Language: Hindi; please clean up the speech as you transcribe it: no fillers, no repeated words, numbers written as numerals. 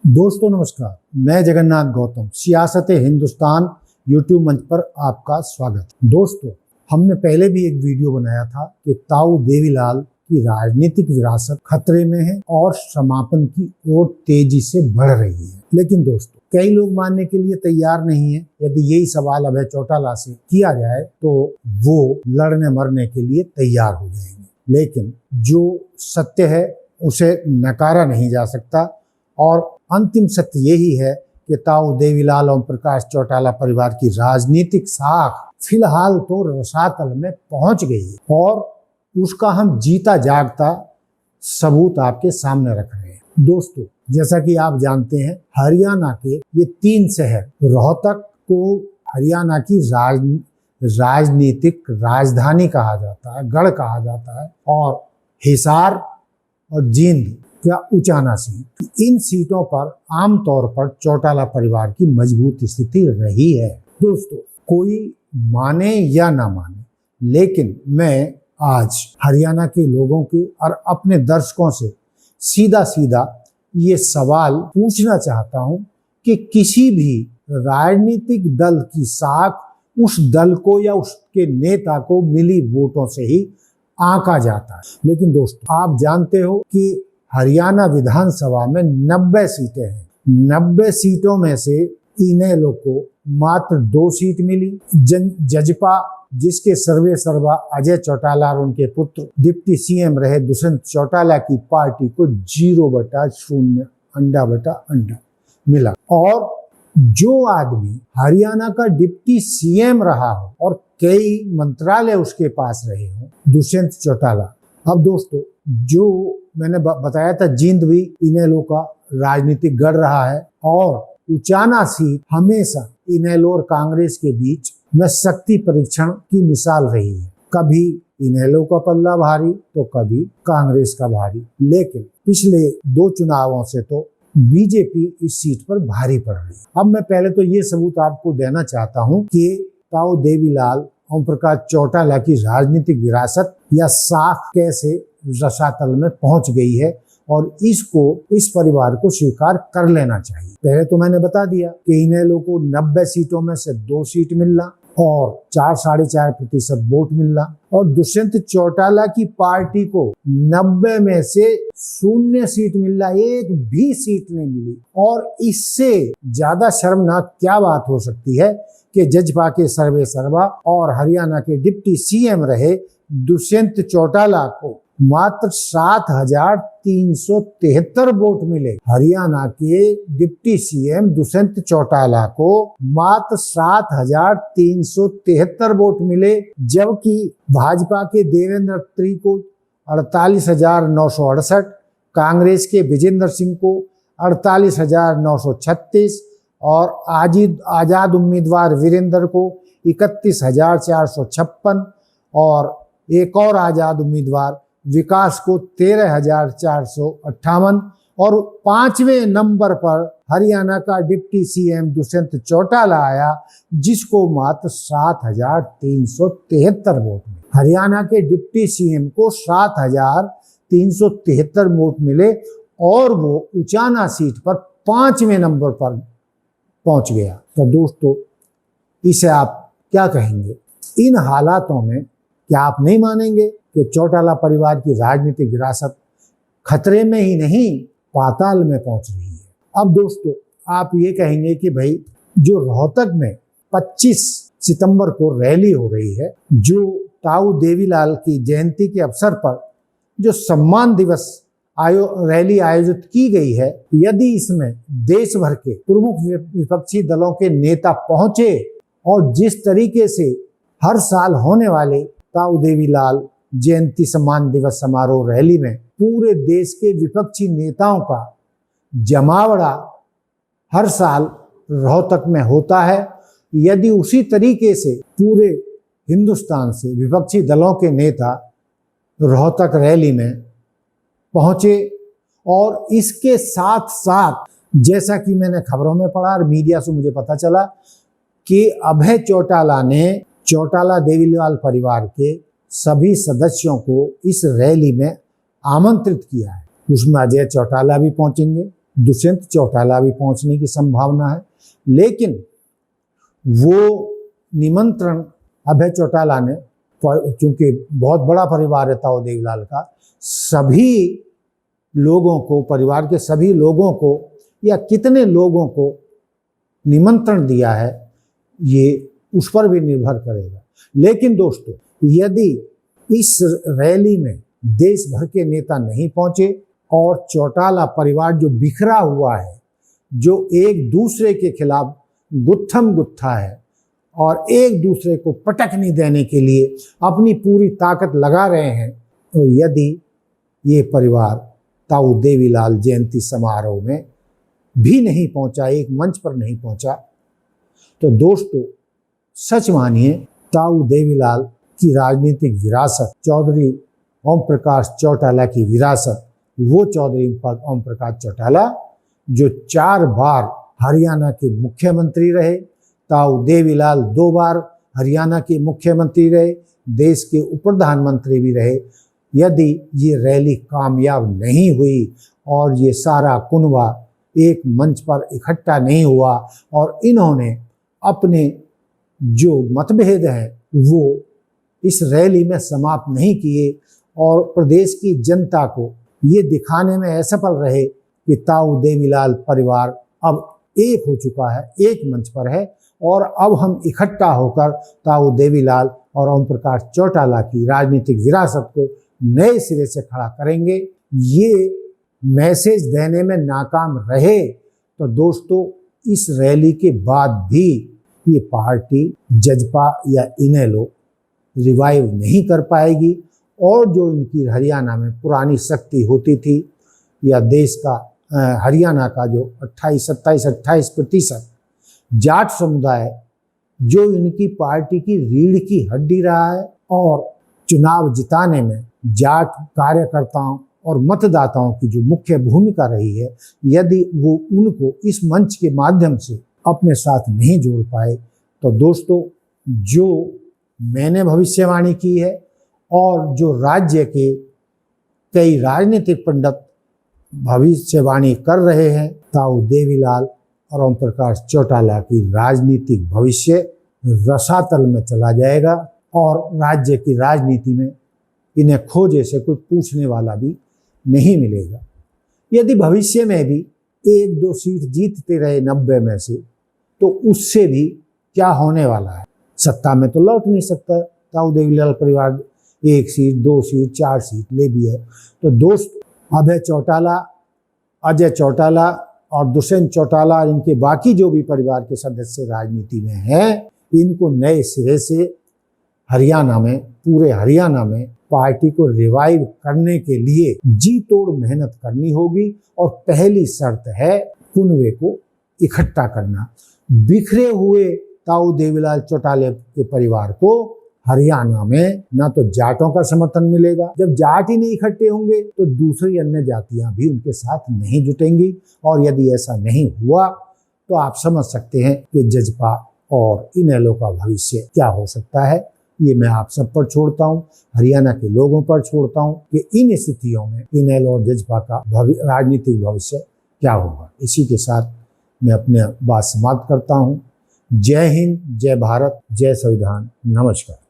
दोस्तों नमस्कार, मैं जगन्नाथ गौतम सियासत हिंदुस्तान यूट्यूब मंच पर आपका स्वागत। दोस्तों, हमने पहले भी एक वीडियो बनाया था कि ताऊ देवीलाल की राजनीतिक विरासत खतरे में है और समापन की ओर तेजी से बढ़ रही है। लेकिन दोस्तों, कई लोग मानने के लिए तैयार नहीं है। यदि यही सवाल अभय चौटाला से किया जाए तो वो लड़ने मरने के लिए तैयार हो जाएंगे। लेकिन जो सत्य है उसे नकारा नहीं जा सकता और अंतिम सत्य यही है कि ताऊ देवीलाल ओम प्रकाश चौटाला परिवार की राजनीतिक साख फिलहाल तो रसातल में पहुंच गई है और उसका हम जीता जागता सबूत आपके सामने रख रहे हैं। दोस्तों, जैसा कि आप जानते हैं, हरियाणा के ये 3 शहर, रोहतक को हरियाणा की राजनीतिक राजधानी कहा जाता है, गढ़ कहा जाता है, और हिसार और जींद या उचाना सीट, इन सीटों पर आमतौर पर चौटाला परिवार की मजबूत स्थिति रही है। दोस्तों, कोई माने या ना माने, लेकिन मैं आज हरियाणा के लोगों के और अपने दर्शकों से सीधा सीधा ये सवाल पूछना चाहता हूं कि किसी भी राजनीतिक दल की साख उस दल को या उसके नेता को मिली वोटों से ही आंका जाता है। लेकिन दोस्तों, आप जानते हो कि हरियाणा विधानसभा में 90 सीटें हैं। 90 सीटों में से इनेलो को मात्र 2 सीट मिली। जजपा, जिसके सर्वे सर्वा अजय चौटाला और उनके पुत्र डिप्टी सीएम रहे दुष्यंत चौटाला की पार्टी को 0/0 अंडा मिला। और जो आदमी हरियाणा का डिप्टी सीएम रहा हो और कई मंत्रालय उसके पास रहे हो, दुष्यंत चौटाला। अब दोस्तों, जो मैंने बताया था, जींद भी इनेलो का राजनीतिक गढ़ रहा है और उचाना सीट हमेशा इनेलो और कांग्रेस के बीच में शक्ति परीक्षण की मिसाल रही है। कभी इनेलो का पल्ला भारी तो कभी कांग्रेस का भारी। लेकिन पिछले 2 चुनावों से तो बीजेपी इस सीट पर भारी पड़ रही है। अब मैं पहले तो ये सबूत आपको देना चाहता हूँ कि ताऊ देवीलाल ओम प्रकाश चौटाला की राजनीतिक विरासत या साख कैसे रसातल में पहुंच गई है और इस परिवार को स्वीकार कर लेना चाहिए। पहले तो मैंने बता दिया कि इनेलो को 90 सीटों में से 2 सीट मिलना और 4-4.5% वोट मिलना, और दुष्यंत चौटाला की पार्टी को 90 में से 0 सीट मिलना, एक भी सीट नहीं मिली। और इससे ज्यादा शर्मनाक क्या बात हो सकती है कि जजपा के सर्वे सर्वा और हरियाणा के डिप्टी सीएम रहे दुष्यंत चौटाला को मात्र 7,373 वोट मिले। हरियाणा के डिप्टी सीएम दुष्यंत चौटाला को मात्र 7,373 वोट मिले, जबकि भाजपा के देवेंद्र त्री को 48,968, कांग्रेस के विजेंद्र सिंह को 48,936 और आजाद उम्मीदवार वीरेंद्र को 31,456 और एक और आजाद उम्मीदवार विकास को 13,458 और 5वें नंबर पर हरियाणा का डिप्टी सीएम दुष्यंत चौटाला आया, जिसको मात्र 7,373 वोट मिले। हरियाणा के डिप्टी सीएम को 7,373 वोट मिले और वो उचाना सीट पर 5वें नंबर पर पहुंच गया। तो दोस्तों, इसे आप क्या कहेंगे? इन हालातों में क्या आप नहीं मानेंगे कि चौटाला परिवार की राजनीतिक विरासत खतरे में ही नहीं, पाताल में पहुंच रही है? अब दोस्तों, आप ये कहेंगे कि भाई, जो रोहतक में 25 सितंबर को रैली हो रही है, जो ताऊ देवीलाल की जयंती के अवसर पर जो सम्मान दिवस रैली आयोजित की गई है, यदि इसमें देश भर के प्रमुख विपक्षी दलों के नेता पहुंचे और जिस तरीके से हर साल होने वाले ताऊ देवीलाल जयंती सम्मान दिवस समारोह रैली में पूरे देश के विपक्षी नेताओं का जमावड़ा हर साल रोहतक में होता है, यदि उसी तरीके से पूरे हिंदुस्तान से विपक्षी दलों के नेता रोहतक रैली में पहुंचे और इसके साथ साथ, जैसा कि मैंने खबरों में पढ़ा और मीडिया से मुझे पता चला कि अभय चौटाला ने चौटाला देवीलाल परिवार के सभी सदस्यों को इस रैली में आमंत्रित किया है। उसमें अजय चौटाला भी पहुंचेंगे, दुष्यंत चौटाला भी पहुंचने की संभावना है, लेकिन वो निमंत्रण अभय चौटाला ने, चूंकि बहुत बड़ा परिवार है ताऊ देवीलाल का, सभी लोगों को, परिवार के सभी लोगों को या कितने लोगों को निमंत्रण दिया है, ये उस पर भी निर्भर करेगा। लेकिन दोस्तों, यदि इस रैली में देश भर के नेता नहीं पहुंचे और चौटाला परिवार जो बिखरा हुआ है, जो एक दूसरे के खिलाफ गुत्थम गुत्था है और एक दूसरे को पटक नहीं देने के लिए अपनी पूरी ताकत लगा रहे हैं, तो यदि ये परिवार ताऊ देवीलाल जयंती समारोह में भी नहीं पहुंचा, एक मंच पर नहीं पहुंचा, तो दोस्तों सच मानिए ताऊ देवीलाल की राजनीतिक विरासत, चौधरी ओम प्रकाश चौटाला की विरासत, वो चौधरी ओम प्रकाश चौटाला जो 4 बार हरियाणा के मुख्यमंत्री रहे, ताऊ देवीलाल 2 बार हरियाणा के मुख्यमंत्री रहे, देश के उप प्रधानमंत्री भी रहे, यदि ये रैली कामयाब नहीं हुई और ये सारा कुनबा एक मंच पर इकट्ठा नहीं हुआ और इन्होंने अपने जो मतभेद हैं वो इस रैली में समाप्त नहीं किए और प्रदेश की जनता को ये दिखाने में असफल रहे कि ताऊ देवीलाल परिवार अब एक हो चुका है, एक मंच पर है और अब हम इकट्ठा होकर ताऊ देवीलाल और ओम प्रकाश चौटाला की राजनीतिक विरासत को नए सिरे से खड़ा करेंगे, ये मैसेज देने में नाकाम रहे, तो दोस्तों इस रैली के बाद भी ये पार्टी जजपा या इनेलो रिवाइव नहीं कर पाएगी और जो इनकी हरियाणा में पुरानी शक्ति होती थी या देश का हरियाणा का जो 28% जाट समुदाय जो इनकी पार्टी की रीढ़ की हड्डी रहा है और चुनाव जिताने में जाट कार्यकर्ताओं और मतदाताओं की जो मुख्य भूमिका रही है, यदि वो उनको इस मंच के माध्यम से अपने साथ नहीं जोड़ पाए, तो दोस्तों जो मैंने भविष्यवाणी की है और जो राज्य के कई राजनीतिक पंडित भविष्यवाणी कर रहे हैं, ताऊ देवीलाल और ओम प्रकाश चौटाला की राजनीतिक भविष्य रसातल में चला जाएगा और राज्य की राजनीति में इन्हें खोजे से कोई पूछने वाला भी नहीं मिलेगा। यदि भविष्य में भी 1-2 सीट जीतते रहे 90 में से, तो उससे भी क्या होने वाला है, सत्ता में तो लौट नहीं सकता। ताऊ देवीलाल परिवार 1 सीट, 2 सीट, 4 सीट ले भी है। तो दोस्त अभय चौटाला, अजय चौटाला और दुष्यंत चौटाला और इनके बाकी जो भी परिवार के सदस्य राजनीति में हैं, इनको नए सिरे से हरियाणा में, पूरे हरियाणा में पार्टी को रिवाइव करने के लिए जी तोड़ मेहनत करनी होगी और पहली शर्त है कुनबे को इकट्ठा करना। बिखरे हुए ताऊ देवीलाल चौटाले के परिवार को हरियाणा में ना तो जाटों का समर्थन मिलेगा, जब जाट ही नहीं इकट्ठे होंगे तो दूसरी अन्य जातियां भी उनके साथ नहीं जुटेंगी और यदि ऐसा नहीं हुआ तो आप समझ सकते हैं कि जजपा और इनेलो का भविष्य क्या हो सकता है। ये मैं आप सब पर छोड़ता हूँ, हरियाणा के लोगों पर छोड़ता हूँ कि इन स्थितियों में इनेलो और जजपा का राजनीतिक भविष्य क्या होगा। इसी के साथ मैं अपने बात समाप्त करता हूँ। जय हिंद, जय भारत, जय संविधान, नमस्कार।